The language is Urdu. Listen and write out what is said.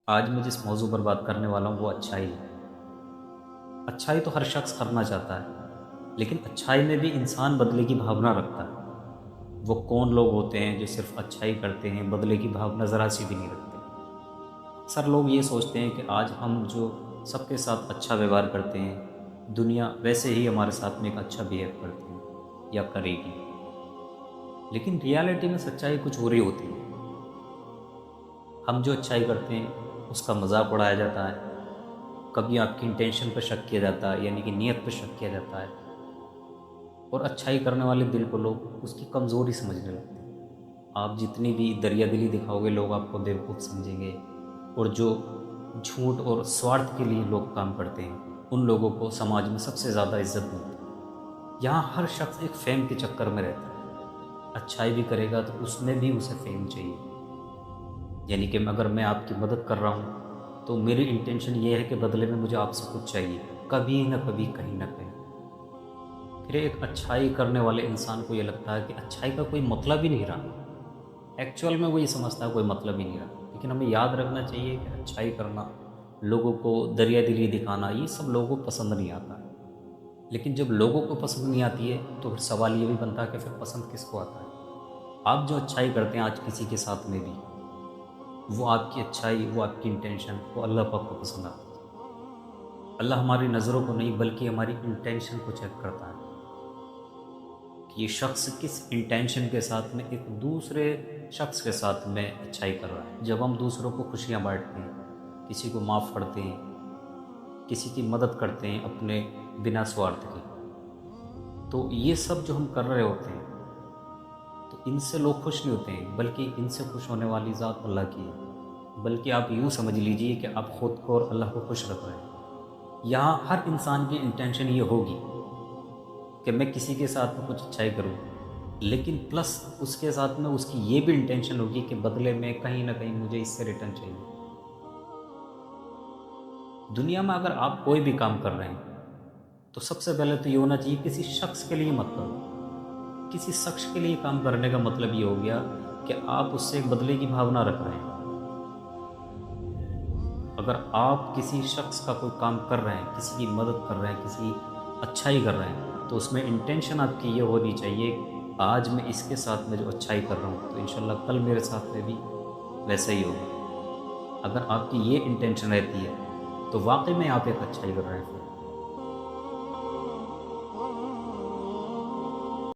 آج میں جس موضوع پر بات کرنے والا ہوں وہ اچھائی ہے۔ اچھائی تو ہر شخص کرنا چاہتا ہے، لیکن اچھائی میں بھی انسان بدلے کی بھاونا رکھتا ہے۔ وہ کون لوگ ہوتے ہیں جو صرف اچھائی کرتے ہیں، بدلے کی بھاونا ذرا سی بھی نہیں رکھتے؟ اکثر لوگ یہ سوچتے ہیں کہ آج ہم جو سب کے ساتھ اچھا ویوہار کرتے ہیں، دنیا ویسے ہی ہمارے ساتھ میں ایک اچھا بیہیو کرتی ہے یا کرے گی۔ لیکن ریالٹی میں سچائی کچھ اور ہی ہوتی ہے۔ ہم جو اچھائی کرتے ہیں اس کا مذاق اڑایا جاتا ہے، کبھی آپ کی انٹینشن پہ شک کیا جاتا ہے، یعنی کہ نیت پہ شک کیا جاتا ہے، اور اچھائی کرنے والے دل کو لوگ اس کی کمزوری سمجھنے لگتے ہیں۔ آپ جتنی بھی دریا دلی دکھاؤ گے لوگ آپ کو بیوقوف سمجھیں گے، اور جو جھوٹ اور سوارتھ کے لیے لوگ کام کرتے ہیں ان لوگوں کو سماج میں سب سے زیادہ عزت ملتی ہے۔ یہاں ہر شخص ایک فیم کے چکر میں رہتا ہے۔ اچھائی بھی کرے گا تو اس میں بھی اسے فیم چاہیے، یعنی کہ اگر میں آپ کی مدد کر رہا ہوں تو میری انٹینشن یہ ہے کہ بدلے میں مجھے آپ سے کچھ چاہیے، کبھی نہ کبھی کہیں نہ کہیں۔ پھر ایک اچھائی کرنے والے انسان کو یہ لگتا ہے کہ اچھائی کا کوئی مطلب ہی نہیں رہا۔ ایکچول میں وہ یہ سمجھتا ہے کوئی مطلب ہی نہیں رہا، لیکن ہمیں یاد رکھنا چاہیے کہ اچھائی کرنا، لوگوں کو دریا دلی دکھانا، یہ سب لوگوں کو پسند نہیں آتا ہے۔ لیکن جب لوگوں کو پسند نہیں آتی ہے تو پھر سوال یہ بھی بنتا ہے کہ پھر پسند کس کو آتا ہے؟ آپ جو اچھائی کرتے ہیں آج کسی کے ساتھ میں بھی، وہ آپ کی اچھائی، وہ آپ کی انٹینشن، وہ اللہ پاک کو پسند آتی ہے۔ اللہ ہماری نظروں کو نہیں بلکہ ہماری انٹینشن کو چیک کرتا ہے کہ یہ شخص کس انٹینشن کے ساتھ میں ایک دوسرے شخص کے ساتھ میں اچھائی کر رہا ہے۔ جب ہم دوسروں کو خوشیاں بانٹتے ہیں، کسی کو معاف کرتے ہیں، کسی کی مدد کرتے ہیں اپنے بنا سوارتھ کے، تو یہ سب جو ہم کر رہے ہوتے ہیں تو ان سے لوگ خوش نہیں ہوتے ہیں، بلکہ ان سے خوش ہونے والی ذات اللہ کی ہے۔ بلکہ آپ یوں سمجھ لیجئے کہ آپ خود کو اور اللہ کو خوش رکھ رہے ہیں۔ یہاں ہر انسان کی انٹینشن یہ ہوگی کہ میں کسی کے ساتھ میں کچھ اچھائی کروں، لیکن پلس اس کے ساتھ میں اس کی یہ بھی انٹینشن ہوگی کہ بدلے میں کہیں نہ کہیں مجھے اس سے ریٹرن چاہیے۔ دنیا میں اگر آپ کوئی بھی کام کر رہے ہیں تو سب سے پہلے تو یہ ہونا چاہیے کسی شخص کے لیے مت کرو۔ کسی شخص کے لیے کام کرنے کا مطلب یہ ہو گیا کہ آپ اس سے ایک بدلے کی بھاونا رکھ رہے ہیں۔ اگر آپ کسی شخص کا کوئی کام کر رہے ہیں، کسی کی مدد کر رہے ہیں، کسی اچھائی کر رہے ہیں، تو اس میں انٹینشن آپ کی یہ ہونی چاہیے، آج میں اس کے ساتھ میں جو اچھائی کر رہا ہوں تو انشاءاللہ کل میرے ساتھ میں بھی ویسا ہی ہوگا۔ اگر آپ کی یہ انٹینشن رہتی ہے تو واقعی میں آپ ایک اچھائی کر رہے ہیں۔